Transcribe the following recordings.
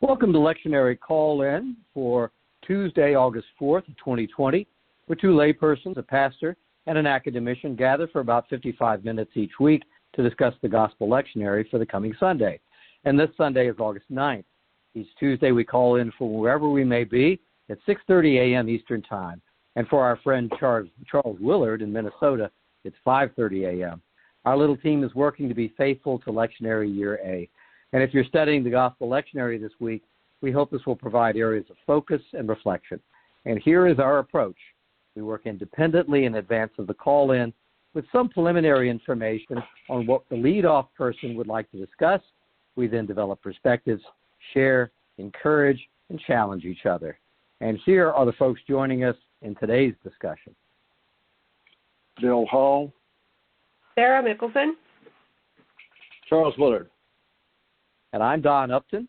Welcome to Lectionary Call-In for Tuesday, August 4th, 2020, where two laypersons, a pastor and an academician, gather for about 55 minutes each week to discuss the Gospel Lectionary for the coming Sunday. And this Sunday is August 9th. Each Tuesday we call in from wherever we may be at 6:30 a.m. Eastern Time. And for our friend Charles Willard in Minnesota, it's 5:30 a.m. Our little team is working to be faithful to Lectionary Year A. And if you're studying the Gospel Lectionary this week, we hope this will provide areas of focus and reflection. And here is our approach. We work independently in advance of the call-in with some preliminary information on what the lead-off person would like to discuss. We then develop perspectives, share, encourage, and challenge each other. And here are the folks joining us in today's discussion. Bill Hall. Sarah Mickelson. Charles Willard. And I'm Don Upton,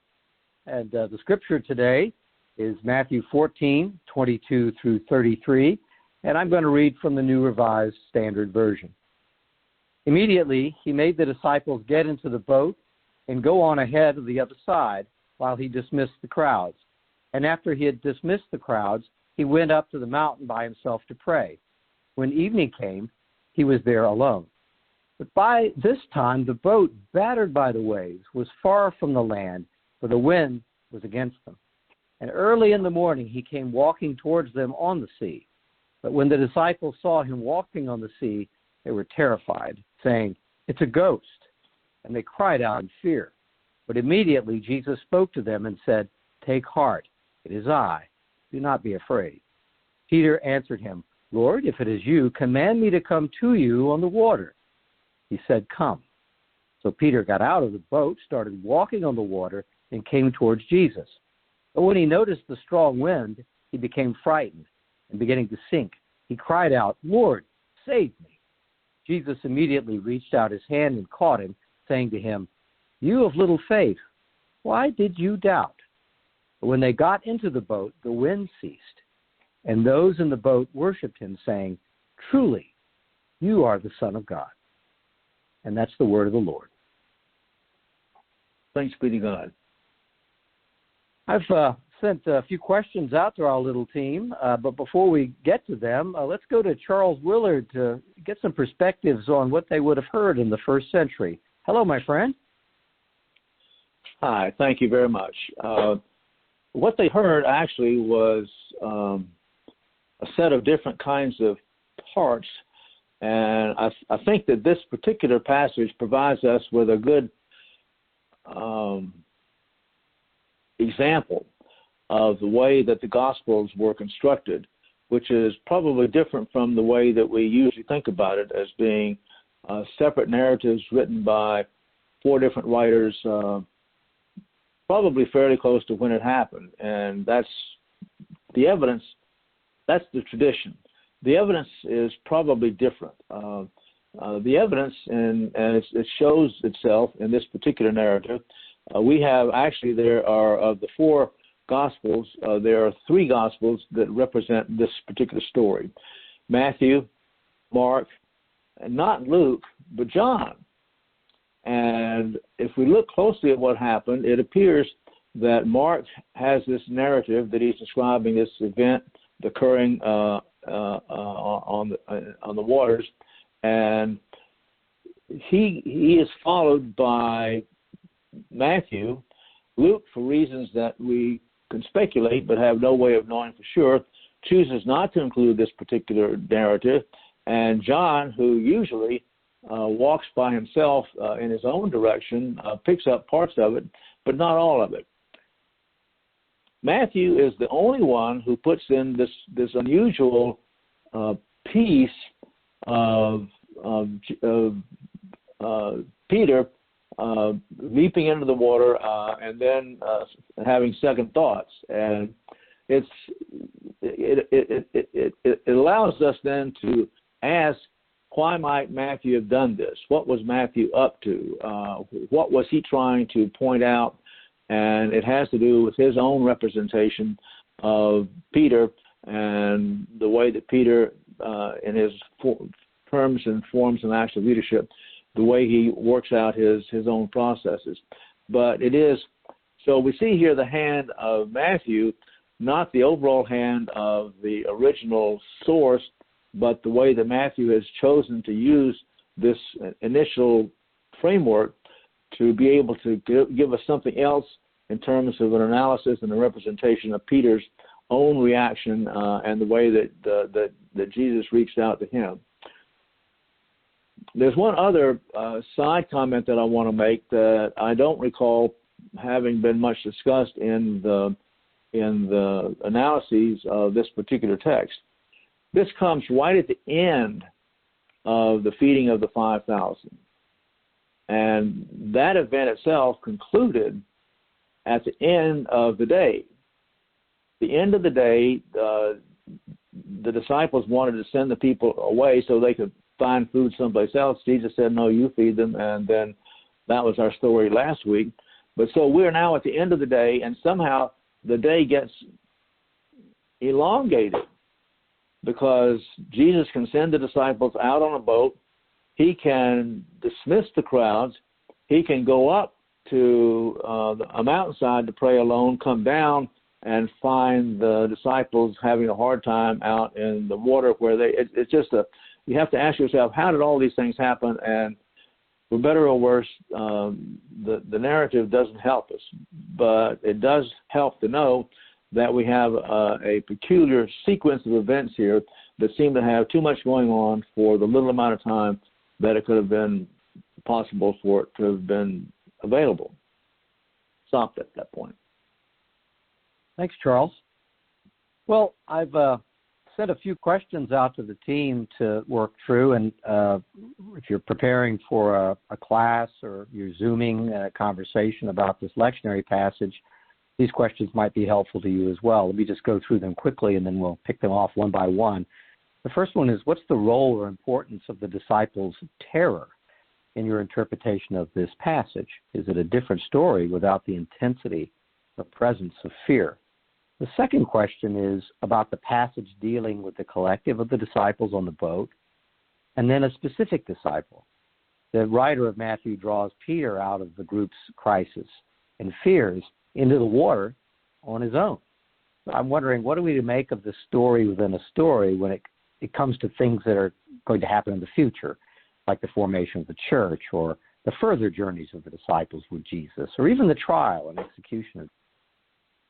and the scripture today is Matthew 14, 22 through 33, and I'm going to read from the New Revised Standard Version. Immediately, he made the disciples get into the boat and go on ahead of the other side while he dismissed the crowds. And after he had dismissed the crowds, he went up to the mountain by himself to pray. When evening came, he was there alone. But by this time, the boat, battered by the waves, was far from the land, for the wind was against them. And early in the morning, he came walking towards them on the sea. But when the disciples saw him walking on the sea, they were terrified, saying, "It's a ghost." And they cried out in fear. But immediately Jesus spoke to them and said, "Take heart, it is I. Do not be afraid." Peter answered him, "Lord, if it is you, command me to come to you on the water." He said, "Come." So Peter got out of the boat, started walking on the water, and came towards Jesus. But when he noticed the strong wind, he became frightened, and beginning to sink, he cried out, "Lord, save me." Jesus immediately reached out his hand and caught him, saying to him, "You of little faith, why did you doubt?" But when they got into the boat, the wind ceased, and those in the boat worshipped him, saying, "Truly, you are the Son of God." And that's the word of the Lord. Thanks be to God. I've sent a few questions out to our little team, but before we get to them, let's go to Charles Willard to get some perspectives on what they would have heard in the first century. Hello, my friend. Hi, thank you very much. What they heard actually was a set of different kinds of parts. And I think that this particular passage provides us with a good example of the way that the Gospels were constructed, which is probably different from the way that we usually think about it as being separate narratives written by four different writers, probably fairly close to when it happened. And that's the evidence, that's the tradition. The evidence is probably different. The evidence, and it shows itself in this particular narrative. We have actually, there are, of the four Gospels, there are three Gospels that represent this particular story. Matthew, Mark, and not Luke, but John. And if we look closely at what happened, it appears that Mark has this narrative that he's describing this event occurring on the waters, and he is followed by Matthew. Luke, for reasons that we can speculate but have no way of knowing for sure, chooses not to include this particular narrative, and John, who usually walks by himself in his own direction, picks up parts of it, but not all of it. Matthew is the only one who puts in this unusual piece of Peter leaping into the water and then having second thoughts, and it allows us then to ask, why might Matthew have done this? What was Matthew up to? What was he trying to point out? And it has to do with his own representation of Peter and the way that Peter, in his terms and forms and acts of leadership, the way he works out his own processes. But it is So we see here the hand of Matthew, not the overall hand of the original source, but the way that Matthew has chosen to use this initial framework to be able to give us something else in terms of an analysis and a representation of Peter's own reaction and the way that Jesus reached out to him. There's one other side comment that I want to make that I don't recall having been much discussed in the analyses of this particular text. This comes right at the end of the feeding of the 5,000. And that event itself concluded at the end of the day. The end of the day, the disciples wanted to send the people away so they could find food someplace else. Jesus said, no, you feed them. And then that was our story last week. But so we're now at the end of the day, and somehow the day gets elongated because Jesus can send the disciples out on a boat. He can dismiss the crowds. He can go up to a mountainside to pray alone, come down and find the disciples having a hard time out in the water where it's just you have to ask yourself, how did all these things happen? And for better or worse, the narrative doesn't help us, but it does help to know that we have a peculiar sequence of events here that seem to have too much going on for the little amount of time that it could have been possible for it to have been available. Stopped at that point. Thanks, Charles. Well, I've sent a few questions out to the team to work through, and if you're preparing for a class or you're Zooming a conversation about this lectionary passage, these questions might be helpful to you as well. Let me just go through them quickly, and then we'll pick them off one by one. The first one is, what's the role or importance of the disciples' terror in your interpretation of this passage? Is it a different story without the intensity or presence of fear? The second question is about the passage dealing with the collective of the disciples on the boat, and then a specific disciple. The writer of Matthew draws Peter out of the group's crisis and fears into the water on his own. I'm wondering, what are we to make of the story within a story when it comes to things that are going to happen in the future, like the formation of the church or the further journeys of the disciples with Jesus, or even the trial and execution of.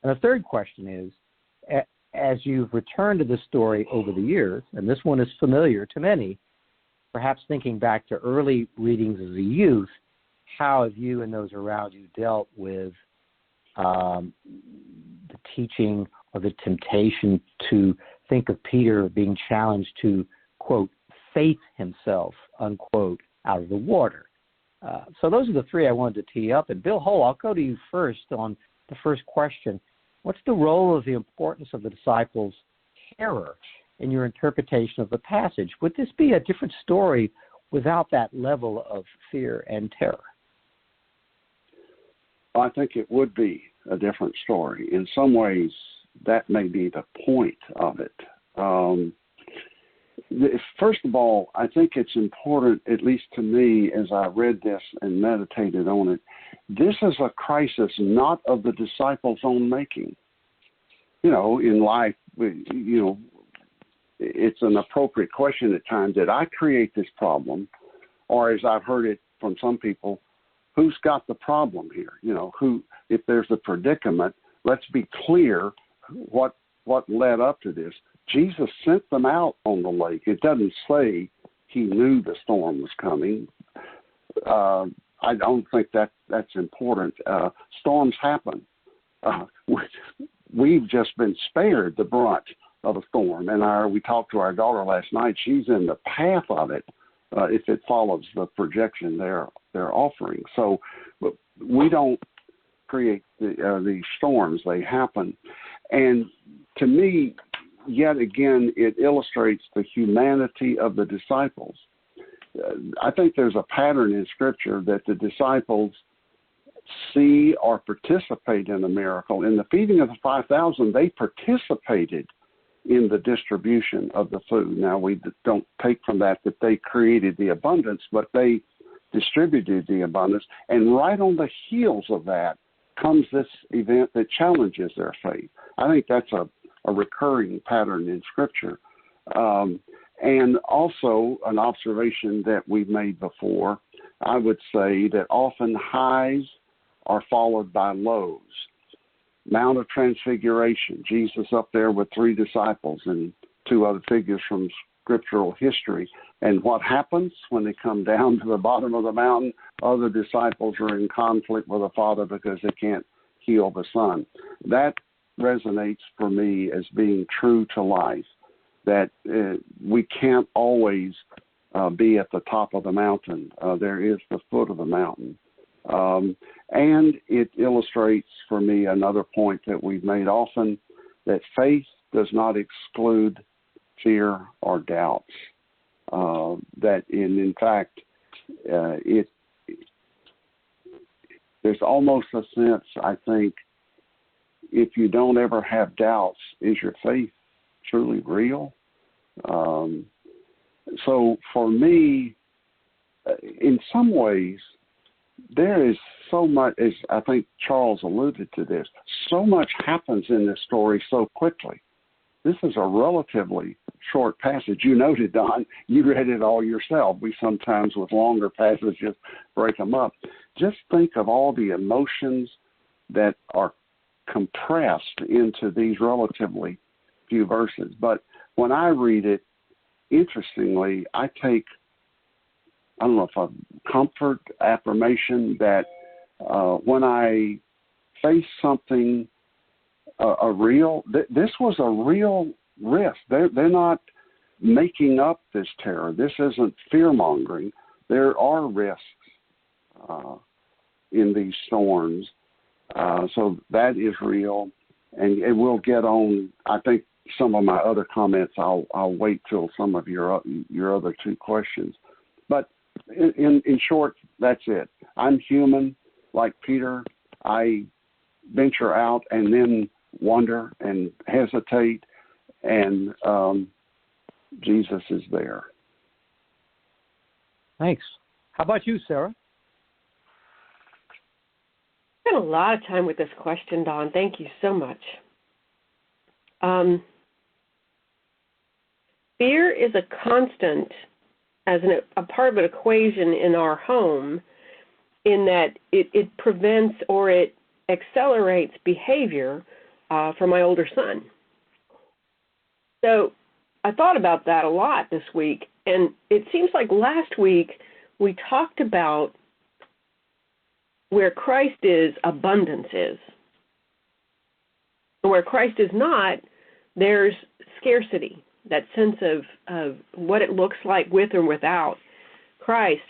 And the third question is, as you've returned to this story over the years, and this one is familiar to many, perhaps thinking back to early readings as a youth, how have you and those around you dealt with the teaching or the temptation to think of Peter being challenged to, quote, faith himself, unquote, out of the water? So those are the three I wanted to tee up. And Bill Hull, I'll go to you first on the first question. What's the role of the importance of the disciples' terror in your interpretation of the passage? Would this be a different story without that level of fear and terror? I think it would be a different story. In some ways, that may be the point of it. First of all, I think it's important, at least to me, as I read this and meditated on it, this is a crisis not of the disciples' own making. You know, in life, it's an appropriate question at times. Did I create this problem? Or as I've heard it from some people, who's got the problem here? You know, if there's a predicament, let's be clear what led up to this. Jesus sent them out on the lake. It doesn't say he knew the storm was coming. I don't think that's important. Storms happen. We've just been spared the brunt of a storm. And we talked to our daughter last night. She's in the path of it if it follows the projection they're offering. So we don't create these storms. They happen. And to me, yet again, it illustrates the humanity of the disciples. I think there's a pattern in Scripture that the disciples see or participate in a miracle. In the feeding of the 5,000, they participated in the distribution of the food. Now, we don't take from that they created the abundance, but they distributed the abundance. And right on the heels of that, comes this event that challenges their faith. I think that's a recurring pattern in Scripture. And also an observation that we've made before, I would say that often highs are followed by lows. Mount of Transfiguration, Jesus up there with 3 disciples and 2 other figures from scriptural history. And what happens when they come down to the bottom of the mountain? Other disciples are in conflict with the Father because they can't heal the Son. That resonates for me as being true to life, that we can't always be at the top of the mountain. There is the foot of the mountain. And it illustrates for me another point that we've made often, that faith does not exclude fear or doubts. That in fact, there's almost a sense, I think, if you don't ever have doubts, is your faith truly real? So for me, in some ways, there is so much, as I think Charles alluded to this, so much happens in this story so quickly. This is a relatively short passage. You noted, Don, you read it all yourself. We sometimes, with longer passages, break them up. Just think of all the emotions that are compressed into these relatively few verses. But when I read it, interestingly, I take, I don't know if a comfort, affirmation that when I face something, this was a real risk. They're not making up this terror. This isn't fear-mongering. There are risks in these storms. So that is real. And we'll get on, I think, some of my other comments. I'll wait till some of your other 2 questions. But in short, that's it. I'm human, like Peter. I venture out and then wonder and hesitate, and Jesus is there. Thanks. How about you, Sarah? Spent a lot of time with this question, Don. Thank you so much. Fear is a constant as a part of an equation in our home, in that it prevents or it accelerates behavior for my older son. So I thought about that a lot this week, and it seems like last week we talked about where Christ is, abundance is. And where Christ is not, there's scarcity, that sense of what it looks like with or without Christ.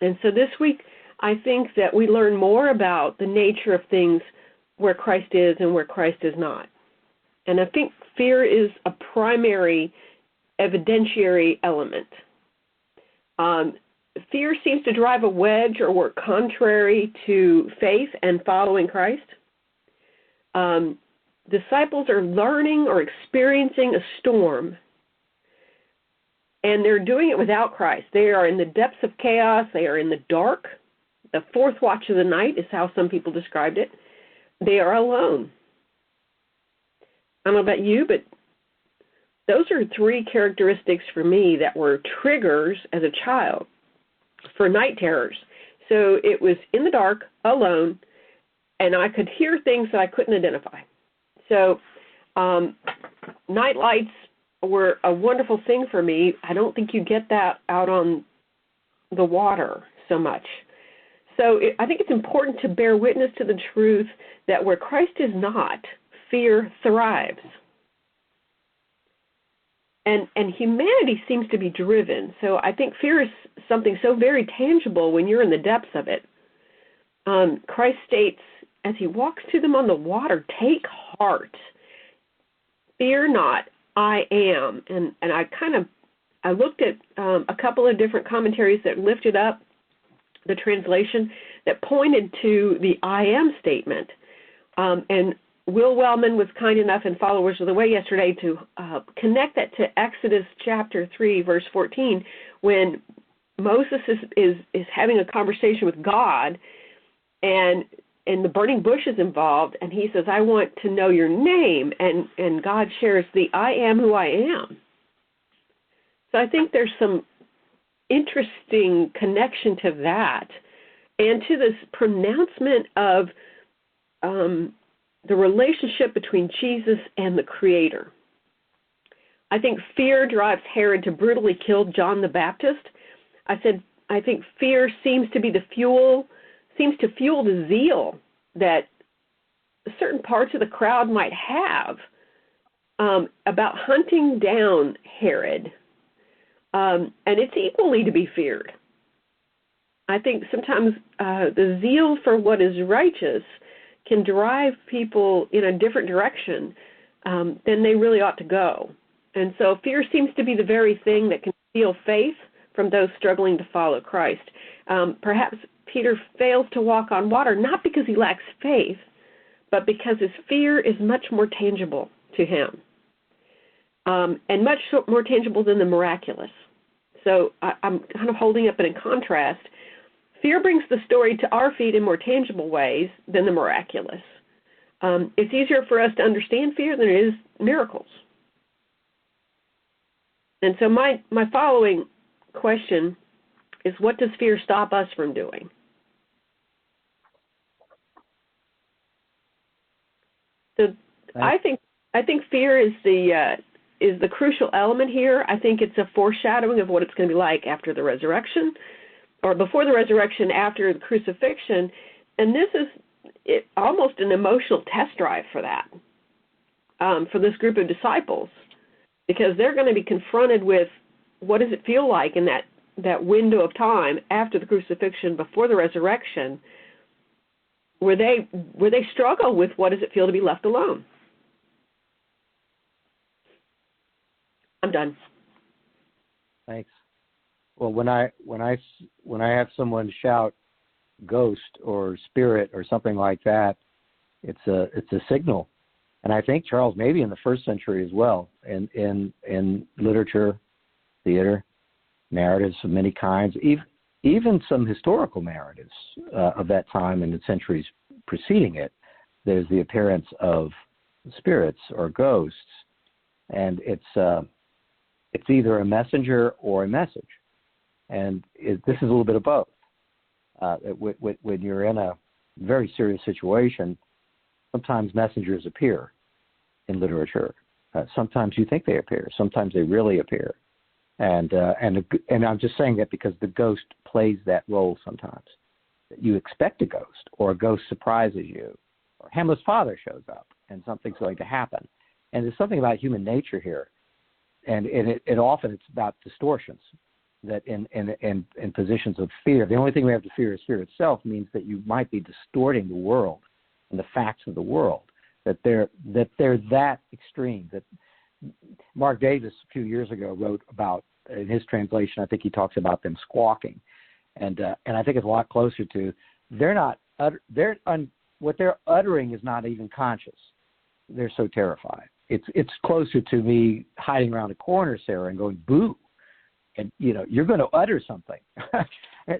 And so this week, I think that we learn more about the nature of things where Christ is and where Christ is not. And I think fear is a primary evidentiary element. Fear seems to drive a wedge or work contrary to faith and following Christ. Disciples are learning or experiencing a storm, and they're doing it without Christ. They are in the depths of chaos. They are in the dark. The 4th watch of the night is how some people described it. They are alone. I don't know about you, but those are 3 characteristics for me that were triggers as a child for night terrors. So it was in the dark, alone, and I could hear things that I couldn't identify. So night lights were a wonderful thing for me. I don't think you get that out on the water so much. So I think it's important to bear witness to the truth that where Christ is not, fear thrives. And humanity seems to be driven. So I think fear is something so very tangible when you're in the depths of it. Christ states, as he walks to them on the water, take heart. Fear not, I am. And I looked at a couple of different commentaries that lifted up the translation that pointed to the I am statement. And Will Wellman was kind enough in Followers of the Way yesterday to connect that to Exodus chapter 3, verse 14, when Moses is having a conversation with God, and and the burning bush is involved, and he says, I want to know your name, and God shares the I am who I am. So I think there's some interesting connection to that and to this pronouncement of the relationship between Jesus and the Creator. I think fear drives Herod to brutally kill John the Baptist. I think fear seems to fuel the zeal that certain parts of the crowd might have about hunting down Herod. And it's equally to be feared. I think sometimes the zeal for what is righteous can drive people in a different direction than they really ought to go. And so fear seems to be the very thing that can steal faith from those struggling to follow Christ. Perhaps Peter fails to walk on water, not because he lacks faith, but because his fear is much more tangible to him, and much more tangible than the miraculous. So I'm kind of holding up it in contrast. Fear brings the story to our feet in more tangible ways than the miraculous. It's easier for us to understand fear than it is miracles. And so my following question is, what does fear stop us from doing? So I think fear is the crucial element here. I think it's a foreshadowing of what it's going to be like after the resurrection, or before the resurrection, after the crucifixion. And this is almost an emotional test drive for that, for this group of disciples, because they're going to be confronted with what does it feel like in that window of time after the crucifixion, before the resurrection, where they struggle with what does it feel to be left alone. I'm done. Thanks. Well, when I have someone shout ghost or spirit or something like that, it's a signal. And I think, Charles, maybe in the first century as well, in literature, theater, narratives of many kinds, even some historical narratives of that time and the centuries preceding it, there's the appearance of spirits or ghosts, and it's either a messenger or a message. And this is a little bit of both. When you're in a very serious situation, sometimes messengers appear in literature. Sometimes you think they appear. Sometimes they really appear. And I'm just saying that because the ghost plays that role sometimes. You expect a ghost, or a ghost surprises you, or Hamlet's father shows up, and something's going to happen. And there's something about human nature here, and it often it's about distortions. That in positions of fear, the only thing we have to fear is fear itself, means that you might be distorting the world and the facts of the world. That they're that extreme. That Mark Davis a few years ago wrote about, in his translation, I think he talks about them squawking, and I think it's a lot closer to what they're uttering is not even conscious. They're so terrified. It's closer to me hiding around a corner, Sarah, and going boo. And you're going to utter something,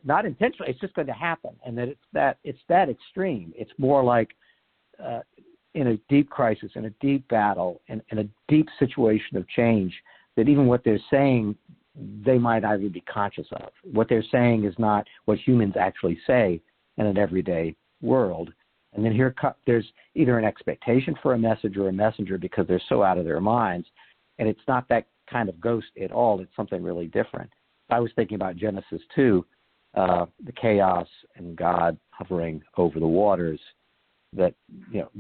not intentionally. It's just going to happen, and that it's that extreme. It's more like in a deep crisis, in a deep battle, in a deep situation of change. That even what they're saying, they might not even be conscious of. What they're saying is not what humans actually say in an everyday world. And then there's either an expectation for a message or a messenger because they're so out of their minds, and it's not that kind of ghost at all. It's something really different. I was thinking about Genesis 2, the chaos and God hovering over the waters. That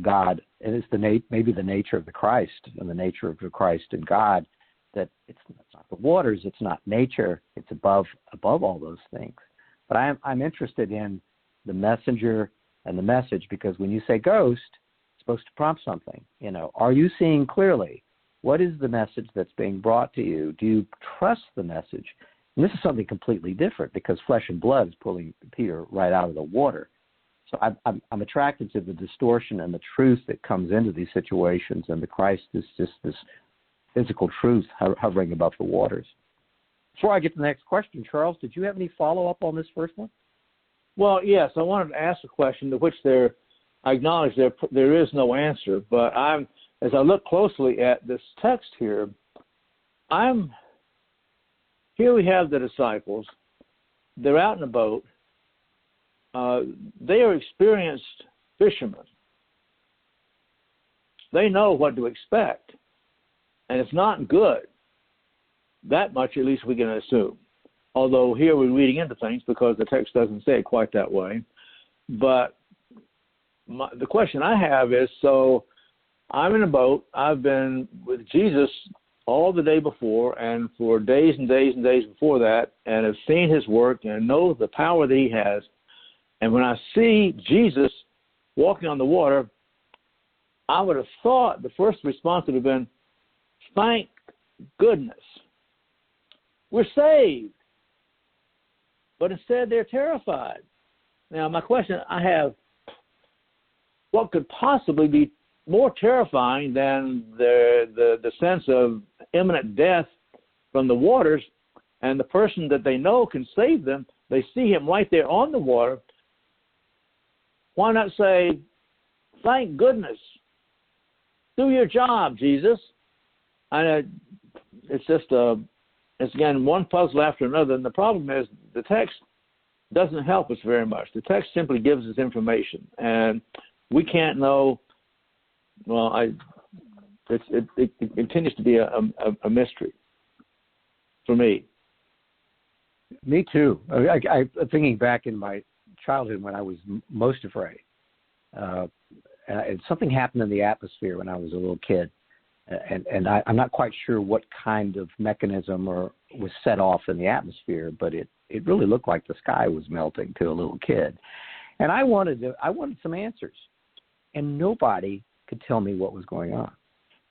God, and it's maybe the nature of the Christ and the nature of the Christ and God. That it's not the waters, it's not nature, it's above all those things. But I'm interested in the messenger and the message, because when you say ghost, it's supposed to prompt something. Are you seeing clearly? What is the message that's being brought to you? Do you trust the message? And this is something completely different, because flesh and blood is pulling Peter right out of the water. So I'm attracted to the distortion and the truth that comes into these situations, and the Christ is just this physical truth hovering above the waters. Before I get to the next question, Charles, did you have any follow-up on this first one? Well, yes, I wanted to ask a question to which there I acknowledge there is no answer, but as I look closely at this text here, here we have the disciples. They're out in a boat. They are experienced fishermen. They know what to expect, and it's not good. That much, at least, we can assume. Although here we're reading into things because the text doesn't say it quite that way. But the question I have is, so I'm in a boat. I've been with Jesus all the day before and for days and days and days before that, and have seen his work and know the power that he has. And when I see Jesus walking on the water, I would have thought the first response would have been, thank goodness, we're saved. But instead, they're terrified. Now, my question I have, what could possibly be more terrifying than the sense of imminent death from the waters, and the person that they know can save them, they see him right there on the water. Why not say, thank goodness, do your job, Jesus? And it's just it's again one puzzle after another, and the problem is the text doesn't help us very much. The text simply gives us information, and we can't know. Well, it continues to be a mystery for me. Me too. I'm thinking back in my childhood when I was most afraid. And something happened in the atmosphere when I was a little kid. And I'm not quite sure what kind of mechanism was set off in the atmosphere, but it really looked like the sky was melting to a little kid. And I wanted some answers. And nobody could tell me what was going on.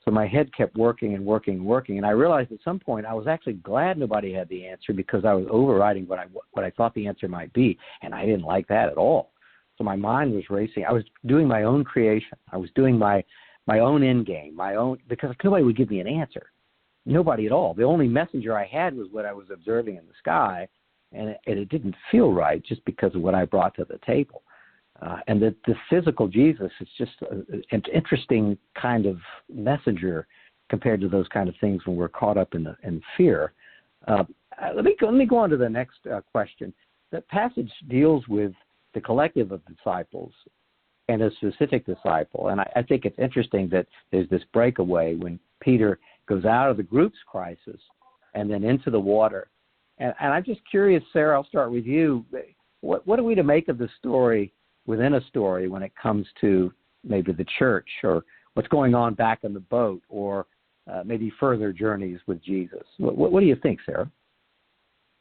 So my head kept working and working and working, and I realized at some point I was actually glad nobody had the answer because I was overriding what I thought the answer might be, and I didn't like that at all. So my mind was racing. I was doing my own creation. I was doing my own end game, because nobody would give me an answer. Nobody at all. The only messenger I had was what I was observing in the sky, and it didn't feel right just because of what I brought to the table. And the physical Jesus is just an interesting kind of messenger compared to those kind of things when we're caught up in fear. Let me go on to the next question. The passage deals with the collective of disciples and a specific disciple. And I think it's interesting that there's this breakaway when Peter goes out of the group's crisis and then into the water. And I'm just curious, Sarah, I'll start with you. What are we to make of the story within a story when it comes to maybe the church or what's going on back in the boat or maybe further journeys with Jesus? What do you think, Sarah?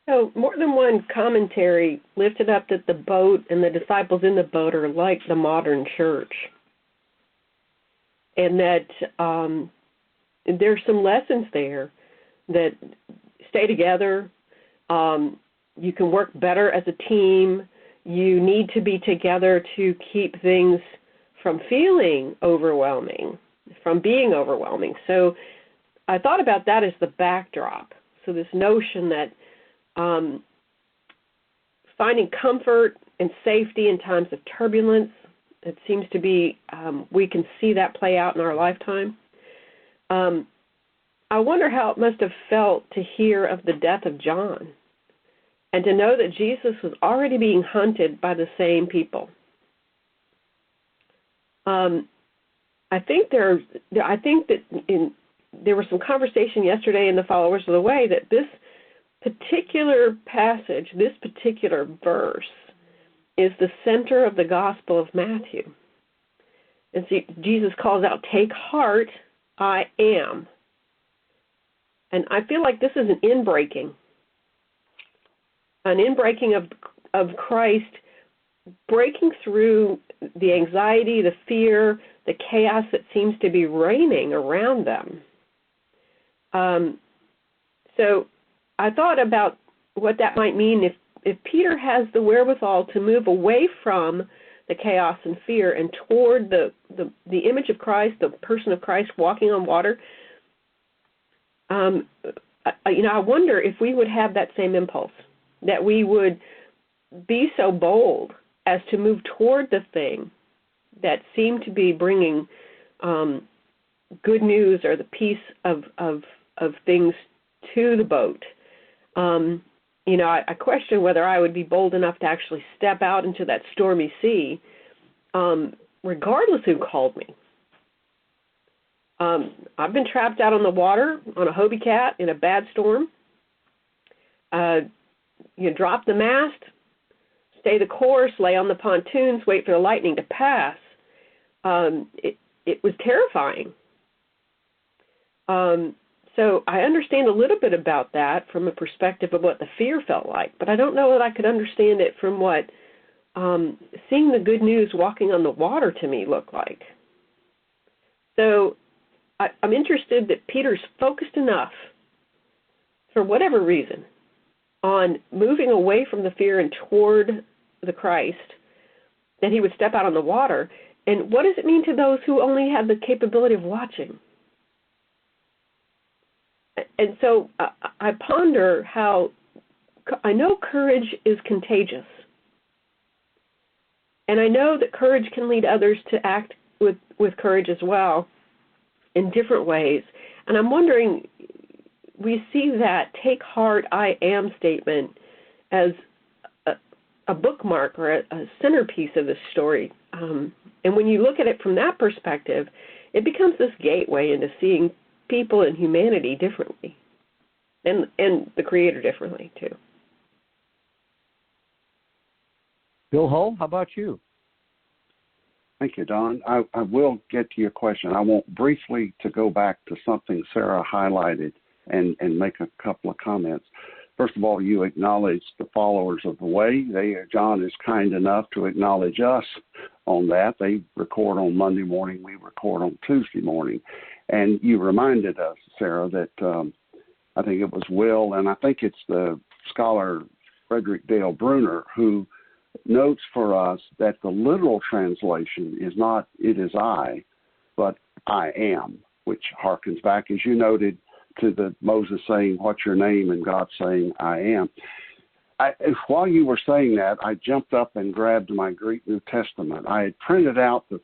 So more than one commentary lifted up that the boat and the disciples in the boat are like the modern church, and that there's some lessons there that stay together. You can work better as a team. You need to be together to keep things from feeling overwhelming, from being overwhelming. So I thought about that as the backdrop. So this notion that finding comfort and safety in times of turbulence, it seems to be, we can see that play out in our lifetime. I wonder how it must have felt to hear of the death of John and to know that Jesus was already being hunted by the same people. I think there was some conversation yesterday in the Followers of the Way that this particular passage, this particular verse, is the center of the Gospel of Matthew. And see, Jesus calls out, "Take heart, I am." And I feel like this is an inbreaking of Christ breaking through the anxiety, the fear, the chaos that seems to be reigning around them. So I thought about what that might mean if Peter has the wherewithal to move away from the chaos and fear and toward the image of Christ, the person of Christ walking on water. I wonder if we would have that same impulse, that we would be so bold as to move toward the thing that seem to be bringing good news or the peace of things to the boat. I question whether I would be bold enough to actually step out into that stormy sea, regardless who called me. I've been trapped out on the water on a Hobie Cat in a bad storm. You drop the mast, stay the course, lay on the pontoons, wait for the lightning to pass. It was terrifying. So I understand a little bit about that from a perspective of what the fear felt like, but I don't know that I could understand it from what seeing the good news walking on the water to me looked like. So I'm interested that Peter's focused enough, for whatever reason, on moving away from the fear and toward the Christ, that he would step out on the water. And what does it mean to those who only have the capability of watching? And so I ponder how I know courage is contagious. And I know that courage can lead others to act with courage as well in different ways. And I'm wondering, we see that take heart, I am statement as a bookmark or a centerpiece of this story. And when you look at it from that perspective, it becomes this gateway into seeing people and humanity differently, and the Creator differently too. Bill Hull, how about you? Thank you, Don. I will get to your question. I want briefly to go back to something Sarah highlighted and make a couple of comments. First of all, you acknowledge the followers of the way. John is kind enough to acknowledge us on that. They record on Monday morning. We record on Tuesday morning. And you reminded us, Sarah, that I think it was Will, and I think it's the scholar Frederick Dale Bruner, who notes for us that the literal translation is not "it is I," but "I am," which harkens back, as you noted, to the Moses saying, "What's your name?" and God saying, "I am." While you were saying that, I jumped up and grabbed my Greek New Testament. I had printed out the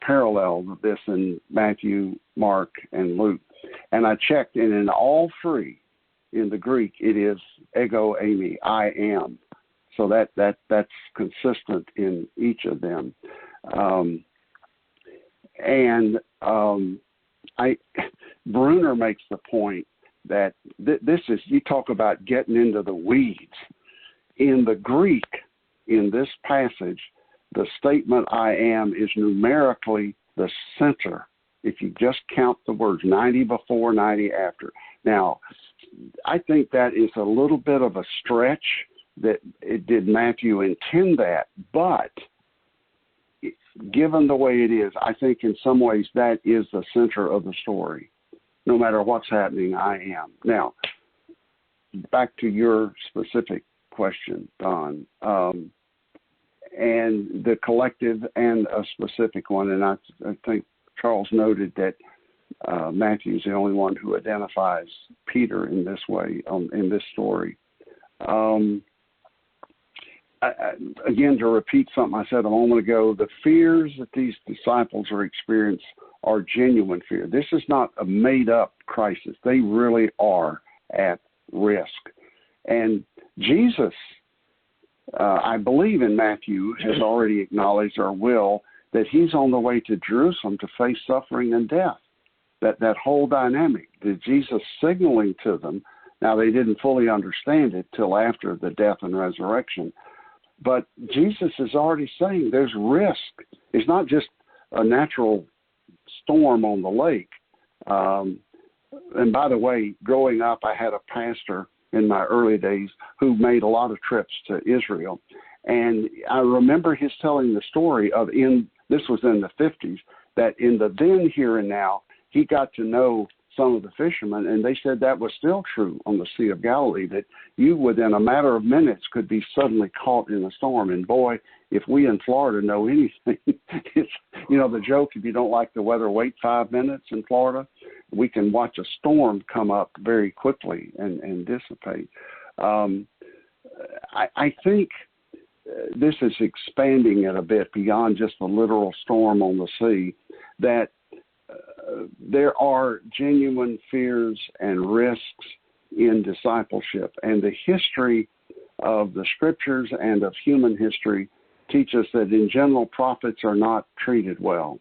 parallel of this in Matthew, Mark, and Luke, and I checked, and in all three, in the Greek, it is ego eimi, I am. So that's consistent in each of them. Bruner makes the point that this is, you talk about getting into the weeds. In the Greek, in this passage, the statement I am is numerically the center. If you just count the words, 90 before, 90 after. Now, I think that is a little bit of a stretch that did Matthew intend that, but given the way it is, I think in some ways that is the center of the story. No matter what's happening, I am. Now, back to your specific question, Don, and the collective and a specific one, and I think Charles noted that Matthew's the only one who identifies Peter in this way, in this story. Again, to repeat something I said a moment ago, the fears that these disciples are experiencing are genuine fear. This is not a made-up crisis. They really are at risk. And Jesus, I believe in Matthew, has already acknowledged, or will, that he's on the way to Jerusalem to face suffering and death. That whole dynamic, that Jesus signaling to them. Now, they didn't fully understand it till after the death and resurrection. But Jesus is already saying there's risk. It's not just a natural storm on the lake. And by the way, growing up, I had a pastor in my early days who made a lot of trips to Israel. And I remember his telling the story of, this was in the 50s, that in the then, here, and now, he got to know some of the fishermen, and they said that was still true on the Sea of Galilee, that you within a matter of minutes could be suddenly caught in a storm. And boy, if we in Florida know anything, it's, the joke, if you don't like the weather, wait 5 minutes in Florida. We can watch a storm come up very quickly and dissipate. I think this is expanding it a bit beyond just the literal storm on the sea, that there are genuine fears and risks in discipleship. And the history of the scriptures and of human history teach us that in general, prophets are not treated well.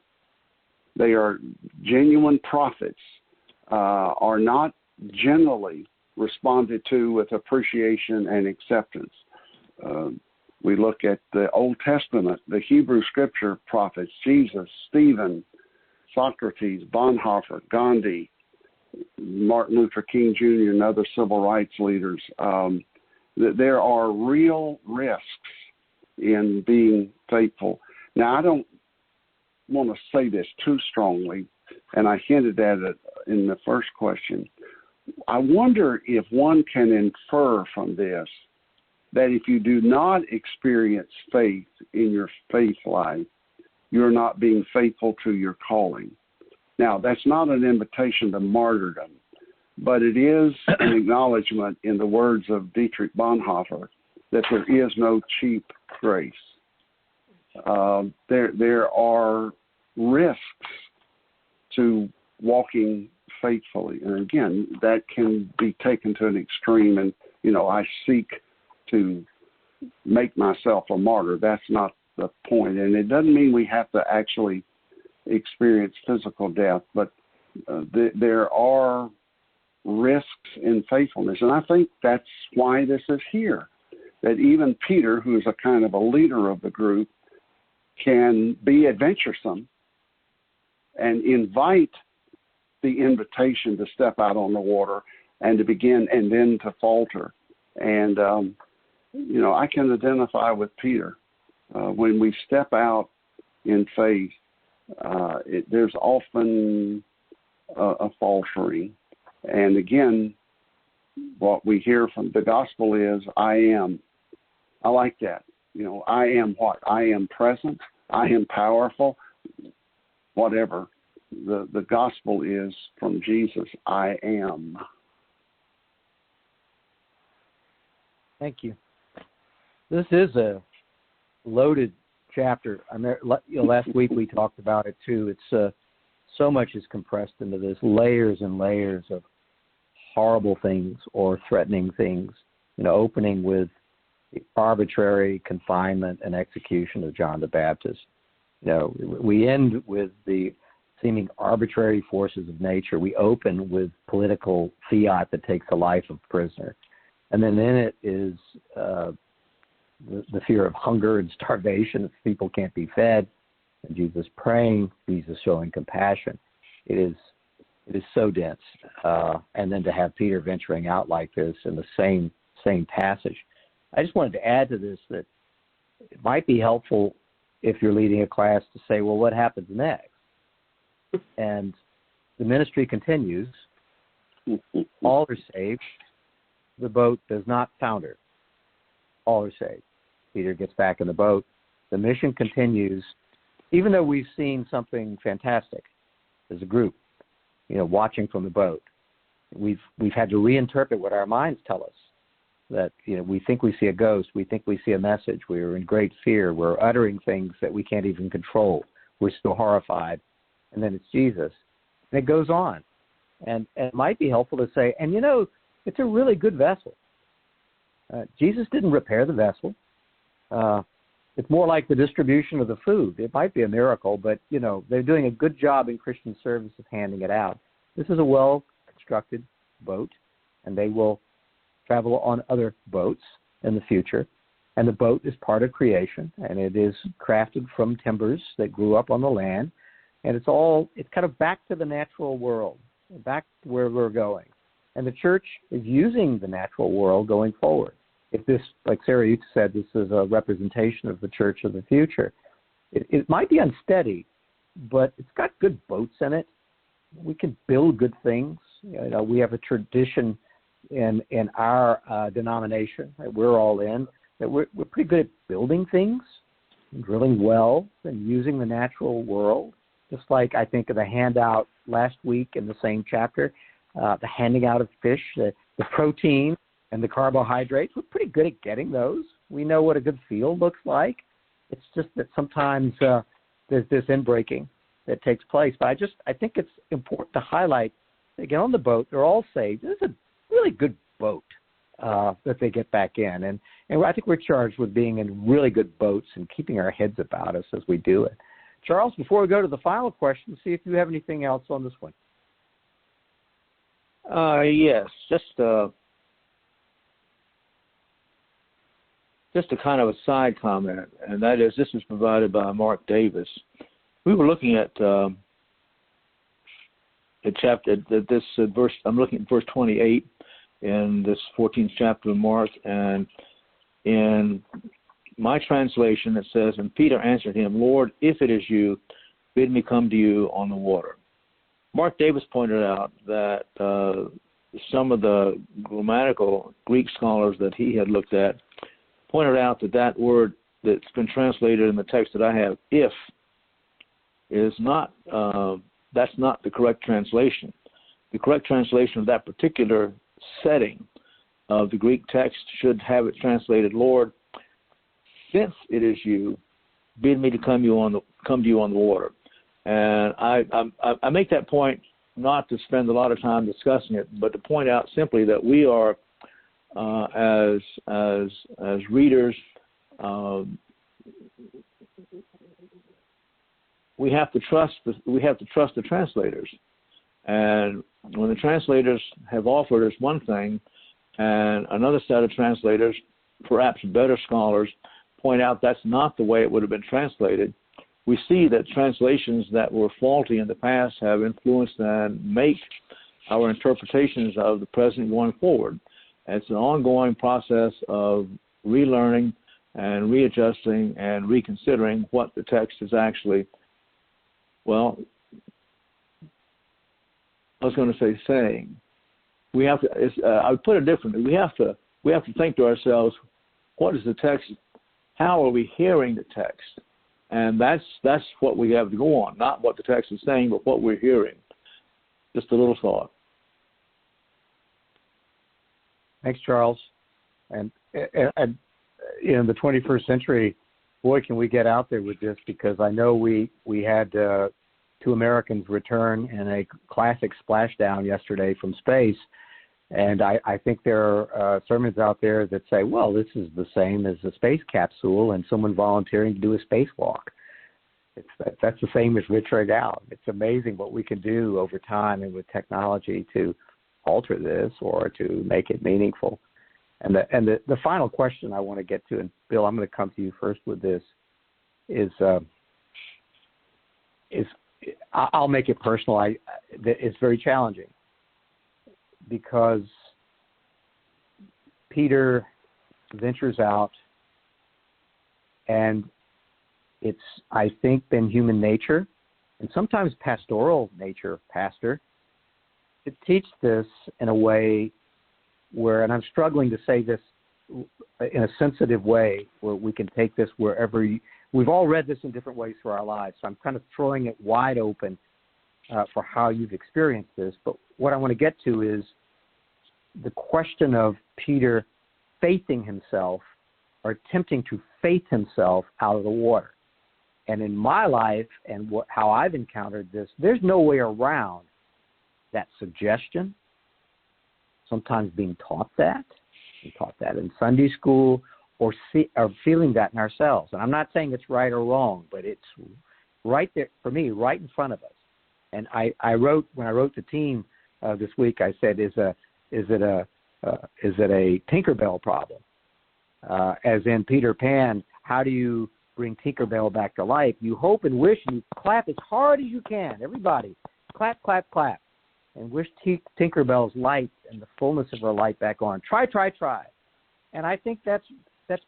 They are genuine prophets, are not generally responded to with appreciation and acceptance. We look at the Old Testament, the Hebrew scripture prophets, Jesus, Stephen, Socrates, Bonhoeffer, Gandhi, Martin Luther King Jr., and other civil rights leaders. There are real risks in being faithful. Now, I don't want to say this too strongly, and I hinted at it in the first question. I wonder if one can infer from this that if you do not experience faith in your faith life, you're not being faithful to your calling. Now, that's not an invitation to martyrdom, but it is an acknowledgement in the words of Dietrich Bonhoeffer that there is no cheap grace. There are risks to walking faithfully. And again, that can be taken to an extreme and, I seek to make myself a martyr. That's not the point. And it doesn't mean we have to actually experience physical death, but there are risks in faithfulness. And I think that's why this is here, that even Peter, who is a kind of a leader of the group, can be adventuresome and invite the invitation to step out on the water and to begin and then to falter. And, I can identify with Peter. When we step out in faith, there's often a faltering. And again, what we hear from the gospel is, I am. I like that. I am what? I am present. I am powerful. Whatever. The gospel is from Jesus. I am. Thank you. This is a loaded chapter. Last week we talked about it too. It's so much is compressed into this, layers and layers of horrible things or threatening things. Opening with the arbitrary confinement and execution of John the Baptist. We end with the seeming arbitrary forces of nature. We open with political fiat that takes the life of a prisoner. And then in it is the fear of hunger and starvation. People can't be fed. And Jesus praying, Jesus showing compassion. It is so dense. And then to have Peter venturing out like this in the same passage. I just wanted to add to this that it might be helpful if you're leading a class to say, well, what happens next? And the ministry continues. All are saved. The boat does not founder. All are saved. Peter gets back in the boat. The mission continues, even though we've seen something fantastic as a group, watching from the boat. We've had to reinterpret what our minds tell us. That, we think we see a ghost. We think we see a message. We're in great fear. We're uttering things that we can't even control. We're still horrified. And then it's Jesus. And it goes on. And it might be helpful to say, and it's a really good vessel. Jesus didn't repair the vessel. It's more like the distribution of the food. It might be a miracle, but, they're doing a good job in Christian service of handing it out. This is a well-constructed boat, and they will travel on other boats in the future. And the boat is part of creation, and it is crafted from timbers that grew up on the land. And it's kind of back to the natural world, back to where we're going. And the church is using the natural world going forward. If this, like Sarah, you said, this is a representation of the church of the future, it might be unsteady, but it's got good boats in it. We can build good things. We have a tradition in our denomination that we're all in, that we're pretty good at building things, drilling wells, and using the natural world. Just like I think of the handout last week in the same chapter, the handing out of fish, the protein and the carbohydrates. We're pretty good at getting those. We know what a good field looks like. It's just that sometimes there's this inbreaking that takes place. But I think it's important to highlight, they get on the boat, they're all saved. This is a really good boat that they get back in. And I think we're charged with being in really good boats and keeping our heads about us as we do it. Charles, before we go to the final question, see if you have anything else on this one. Yes, just a kind of a side comment, and that is this was provided by Mark Davis. We were looking at the chapter, verse. I'm looking at verse 28 in this 14th chapter of Mark, and in my translation it says, "And Peter answered him, Lord, if it is you, bid me come to you on the water." Mark Davis pointed out that some of the grammatical Greek scholars that he had looked at pointed out that word that's been translated in the text that I have, if, is not, that's not the correct translation. The correct translation of that particular setting of the Greek text should have it translated, Lord, since it is you, bid me to come to you on the water. And I make that point not to spend a lot of time discussing it, but to point out simply that we are, as readers, we have to trust the translators. And when the translators have offered us one thing, and another set of translators, perhaps better scholars, point out that's not the way it would have been translated, we see that translations that were faulty in the past have influenced and make our interpretations of the present going forward. And it's an ongoing process of relearning and readjusting and reconsidering what the text is actually, well, I was going to say saying. We have to. I would put it differently. We have to think to ourselves, what is the text? How are we hearing the text? And that's what we have to go on, not what the text is saying, but what we're hearing. Just a little thought. Thanks, Charles. And in the 21st century, boy, can we get out there with this, because I know we had two Americans return in a classic splashdown yesterday from space. And I think there are sermons out there that say, well, this is the same as a space capsule and someone volunteering to do a spacewalk. That's the same as Rich right now. It's amazing what we can do over time and with technology to alter this or to make it meaningful. And the final question I want to get to, and Bill, I'm going to come to you first with this, is I'll make it personal. It's very challenging, because Peter ventures out, and it's, I think, been human nature and sometimes pastoral nature, pastor, to teach this in a way where, and I'm struggling to say this in a sensitive way, where we can take this wherever we've all read this in different ways through our lives. So I'm kind of throwing it wide open for how you've experienced this. But what I want to get to is the question of Peter faithing himself, or attempting to faith himself out of the water. And in my life and how I've encountered this, there's no way around that suggestion. Sometimes being taught that. We taught that in Sunday school, or feeling that in ourselves. And I'm not saying it's right or wrong, but it's right there for me, right in front of us. And I wrote, when I wrote the team this week, I said, is it a Tinkerbell problem? As in Peter Pan, how do you bring Tinkerbell back to life? You hope and wish, and you clap as hard as you can. Everybody, clap, clap, clap, and wish Tinkerbell's light and the fullness of her light back on. Try. And I think that's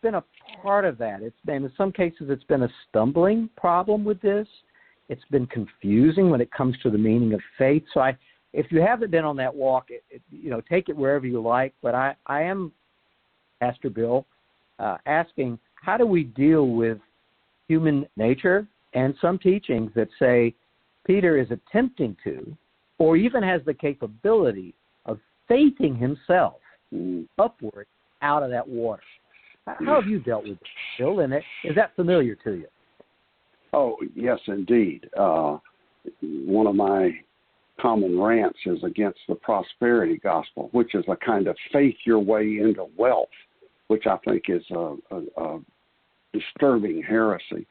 been a part of that. It's been, in some cases, it's been a stumbling problem with this. It's been confusing when it comes to the meaning of faith. So if you haven't been on that walk, take it wherever you like. But I am, Pastor Bill, asking, how do we deal with human nature and some teachings that say Peter is attempting to, or even has the capability of faithing himself upward out of that water? How have you dealt with it, Bill? And is that familiar to you? Oh, yes, indeed. One of my common rants is against the prosperity gospel, which is a kind of faith your way into wealth, which I think is a disturbing heresy.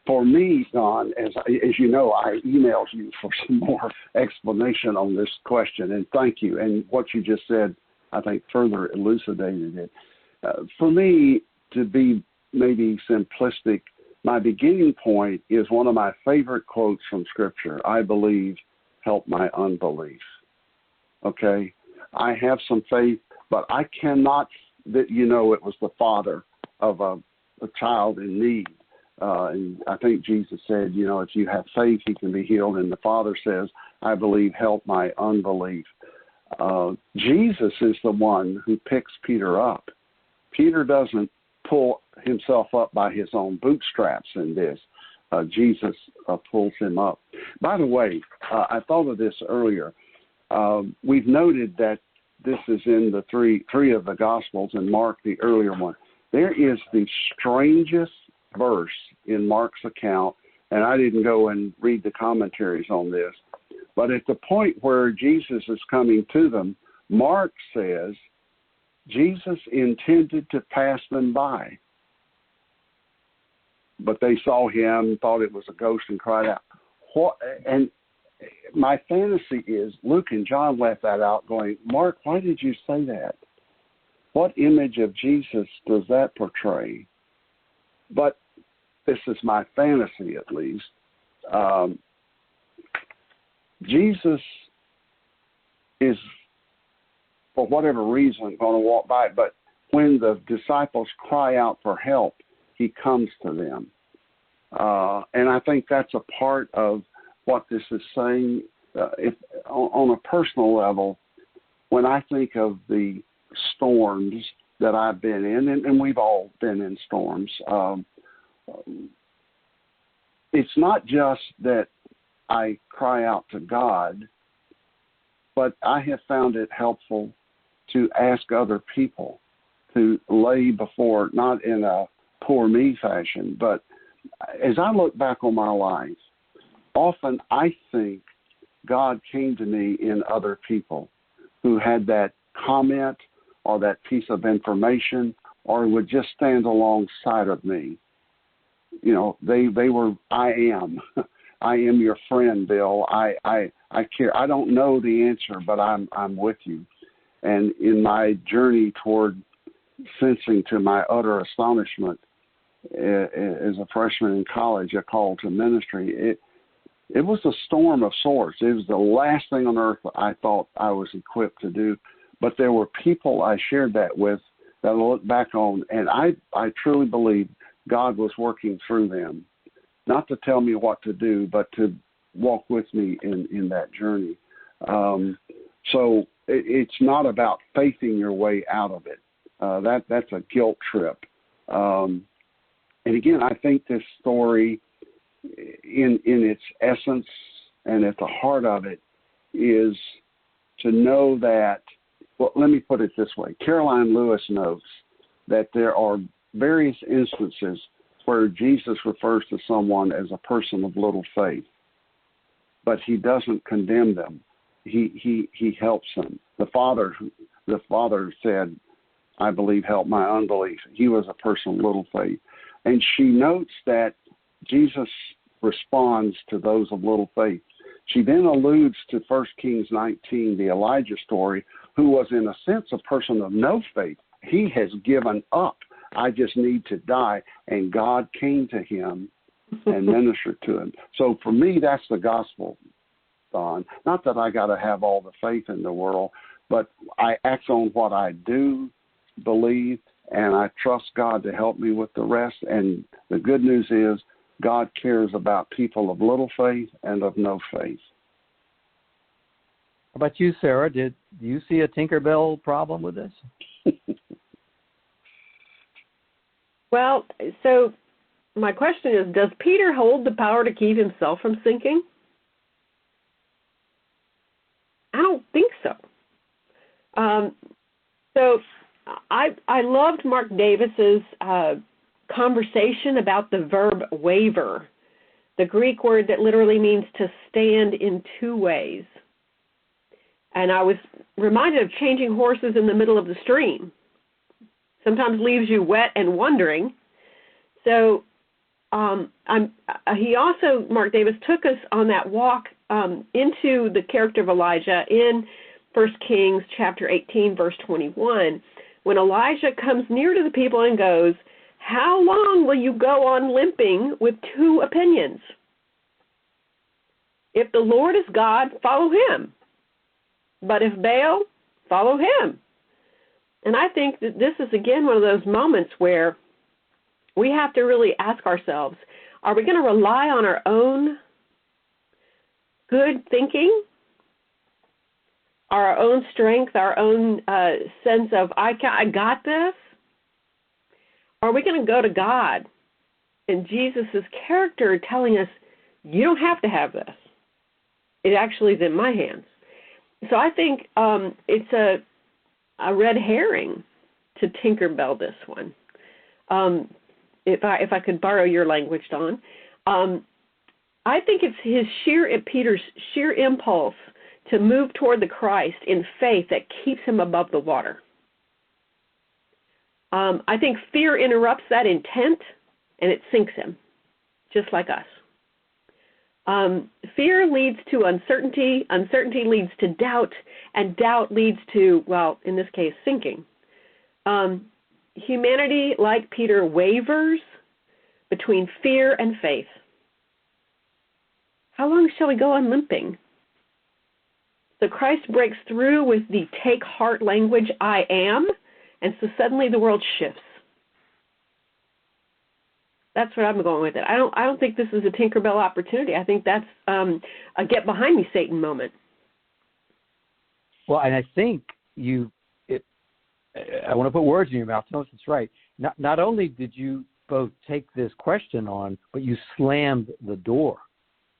For me, Don, as you know, I emailed you for some more explanation on this question, and thank you. And what you just said, I think, further elucidated it. For me, to be maybe simplistic, my beginning point is one of my favorite quotes from Scripture. I believe, help my unbelief. Okay? I have some faith, but I cannot, it was the father of a child in need. And I think Jesus said, if you have faith, he can be healed. And the Father says, I believe, help my unbelief. Jesus is the one who picks Peter up. Peter doesn't pull himself up by his own bootstraps in this. Jesus pulls him up. By the way, I thought of this earlier. We've noted that this is in the three of the Gospels, and Mark, the earlier one. There is the strangest verse in Mark's account, and I didn't go and read the commentaries on this, but at the point where Jesus is coming to them, Mark says Jesus intended to pass them by, but they saw him, thought it was a ghost, and cried out. And my fantasy is Luke and John left that out going, Mark, why did you say that? What image of Jesus does that portray? But this is my fantasy, at least. Jesus is, for whatever reason, going to walk by. But when the disciples cry out for help, he comes to them. And I think that's a part of what this is saying. If on a personal level, when I think of the storms that I've been in, and we've all been in storms, it's not just that I cry out to God, but I have found it helpful to ask other people to lay before, not in a poor me fashion, but as I look back on my life, often I think God came to me in other people who had that comment or that piece of information, or would just stand alongside of me. They were, I am your friend, Bill. I care. I don't know the answer, but I'm with you. And in my journey toward sensing, to my utter astonishment, as a freshman in college, a call to ministry, it was a storm of sorts. It was the last thing on earth I thought I was equipped to do. But there were people I shared that with that I look back on, and I truly believe God was working through them, not to tell me what to do, but to walk with me in that journey. So it's not about faithing your way out of it. That's a guilt trip. And again, I think this story, in its essence and at the heart of it, is to know that, well, let me put it this way. Caroline Lewis notes that there are various instances where Jesus refers to someone as a person of little faith, but he doesn't condemn them. He helps them. The father said, I believe, help my unbelief. He was a person of little faith. And she notes that Jesus responds to those of little faith. She then alludes to 1 Kings 19, the Elijah story, who was in a sense a person of no faith. He has given up. I just need to die. And God came to him and ministered to him. So for me, that's the gospel, Don. Not that I got to have all the faith in the world, but I act on what I do believe, and I trust God to help me with the rest. And the good news is God cares about people of little faith and of no faith. How about you, Sarah? Do you see a Tinkerbell problem with this? Well, so my question is, does Peter hold the power to keep himself from sinking? I don't think so. So I I loved Mark Davis's conversation about the verb waver, the Greek word that literally means to stand in two ways. And I was reminded of changing horses in the middle of the stream. Sometimes leaves you wet and wondering. So he also, Mark Davis, took us on that walk into the character of Elijah in 1 Kings chapter 18, verse 21, when Elijah comes near to the people and goes, "How long will you go on limping with two opinions? If the Lord is God, follow him. But if Baal, follow him." And I think that this is, again, one of those moments where we have to really ask ourselves, are we going to rely on our own good thinking, our own strength, our own sense of, I got this? Or are we going to go to God and Jesus' character telling us, you don't have to have this. It actually is in my hands. So I think it's a red herring to Tinkerbell this one. If I could borrow your language, Don, I think it's Peter's sheer impulse to move toward the Christ in faith that keeps him above the water. I think fear interrupts that intent, and it sinks him, just like us. Fear leads to uncertainty, uncertainty leads to doubt, and doubt leads to, well, in this case, sinking. Humanity, like Peter, wavers between fear and faith. How long shall we go on limping? So Christ breaks through with the take heart language, I am, and so suddenly the world shifts. That's what I'm going with it. I don't think this is a Tinkerbell opportunity. I think that's a get behind me, Satan moment. Well, and I think I want to put words in your mouth. No, that's right. Not only did you both take this question on, but you slammed the door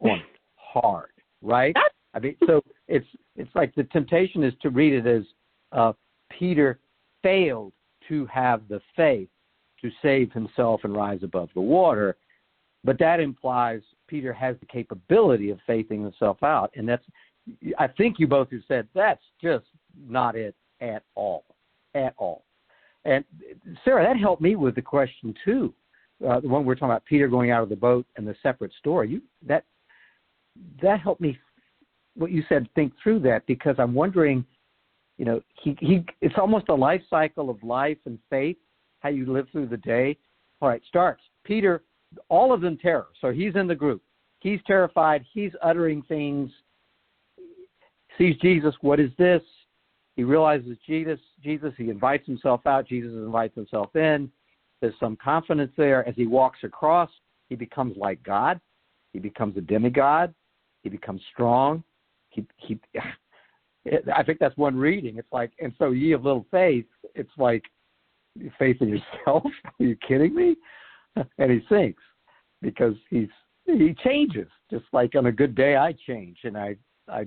on it hard, right? I mean, so it's like the temptation is to read it as Peter failed to have the faith to save himself and rise above the water, but that implies Peter has the capability of faithing himself out, and I think you both have said that's just not it at all. And Sarah, that helped me with the question too. The one we're talking about, Peter going out of the boat and the separate story. That helped me. What you said, think through that, because I'm wondering, it's almost a life cycle of life and faith, how you live through the day. All right, starts. Peter, all of them terror. So he's in the group. He's terrified. He's uttering things. Sees Jesus. What is this? He realizes Jesus. He invites himself out. Jesus invites himself in. There's some confidence there. As he walks across, he becomes like God. He becomes a demigod. He becomes strong. I think that's one reading. It's like, and so ye of little faith, it's like, faith in yourself? Are you kidding me? And he sinks because he changes. Just like on a good day, I change, and I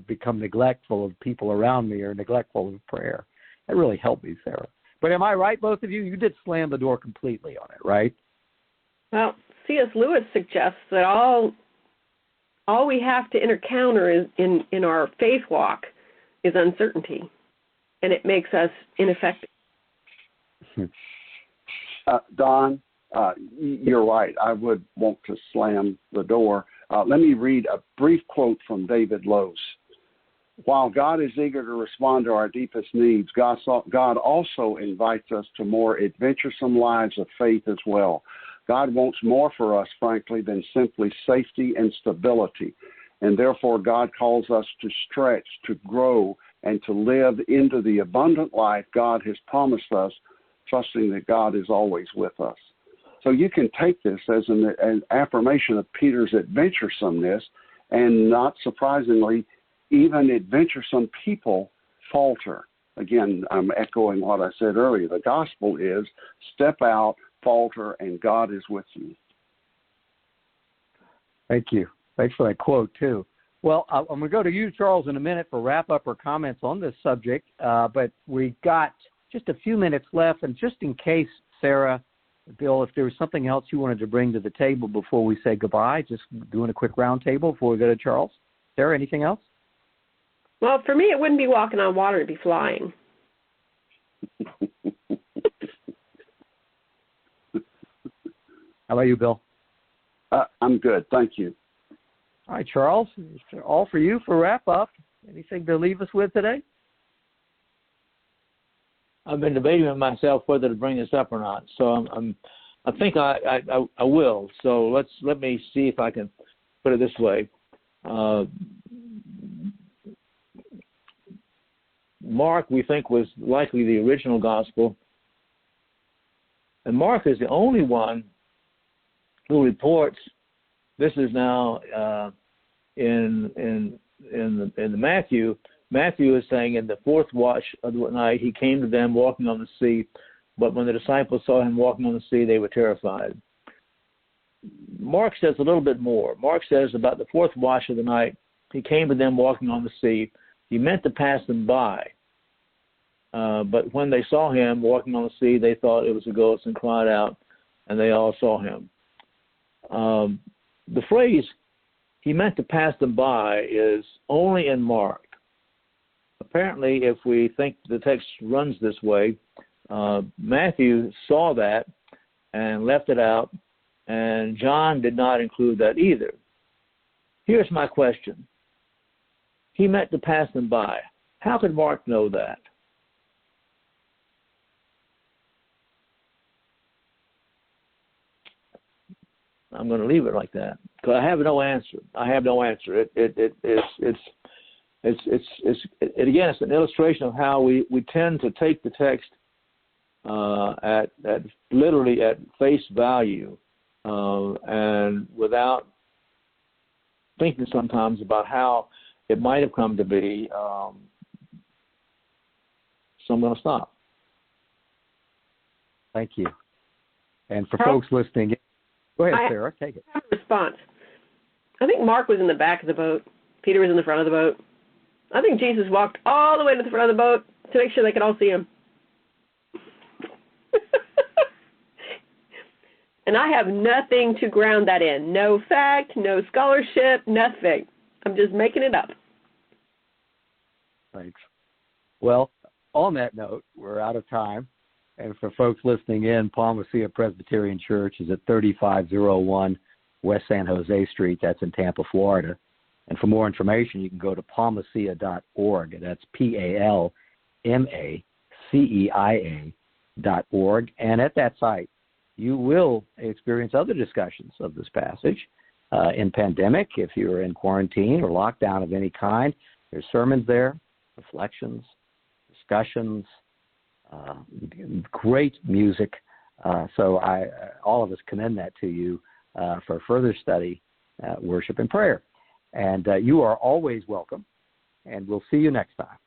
become neglectful of people around me or neglectful of prayer. That really helped me, Sarah. But am I right, both of you? You did slam the door completely on it, right? Well, C.S. Lewis suggests that all we have to encounter is in our faith walk is uncertainty, and it makes us ineffective. Don, you're right. I would want to slam the door. Let me read a brief quote from David Lose. While God is eager to respond to our deepest needs, God also invites us to more adventuresome lives of faith as well. God wants more for us, frankly, than simply safety and stability. And therefore, God calls us to stretch, to grow, and to live into the abundant life God has promised us, trusting that God is always with us. So you can take this as an affirmation of Peter's adventuresomeness, and not surprisingly, even adventuresome people falter. Again, I'm echoing what I said earlier. The gospel is step out, falter, and God is with you. Thank you. Thanks for that quote, too. Well, I'm going to go to you, Charles, in a minute for wrap-up or comments on this subject, but we got just a few minutes left, and just in case, Sarah, Bill, if there was something else you wanted to bring to the table before we say goodbye, just doing a quick round table before we go to Charles. Sarah, anything else? Well, for me, it wouldn't be walking on water, it'd be flying. How about you, Bill? I'm good. Thank you. All right, Charles, all for you for wrap up. Anything to leave us with today? I've been debating with myself whether to bring this up or not. So I think I will. So let me see if I can put it this way. Mark, we think, was likely the original gospel, and Mark is the only one who reports. This is now in the Matthew. Matthew is saying, in the fourth watch of the night, he came to them walking on the sea. But when the disciples saw him walking on the sea, they were terrified. Mark says a little bit more. Mark says about the fourth watch of the night, he came to them walking on the sea. He meant to pass them by. But when they saw him walking on the sea, they thought it was a ghost and cried out, and they all saw him. The phrase, he meant to pass them by, is only in Mark. Apparently, if we think the text runs this way, Matthew saw that and left it out, and John did not include that either. Here's my question. He meant to pass them by. How could Mark know that? I'm going to leave it like that because I have no answer. It's an illustration of how we tend to take the text at literally at face value and without thinking sometimes about how it might have come to be. So I'm going to stop. Thank you. And for folks listening, go ahead, Sarah. Take it. I have a response. I think Mark was in the back of the boat. Peter was in the front of the boat. I think Jesus walked all the way to the front of the boat to make sure they could all see him. And I have nothing to ground that in. No fact, no scholarship, nothing. I'm just making it up. Thanks. Well, on that note, we're out of time. And for folks listening in, Palma Sia Presbyterian Church is at 3501 West San Jose Street. That's in Tampa, Florida. And for more information, you can go to palmacia.org. That's PALMACEIA.org. And at that site, you will experience other discussions of this passage. In pandemic, if you're in quarantine or lockdown of any kind, there's sermons there, reflections, discussions, great music. So all of us commend that to you for further study, worship, and prayer. And you are always welcome, and we'll see you next time.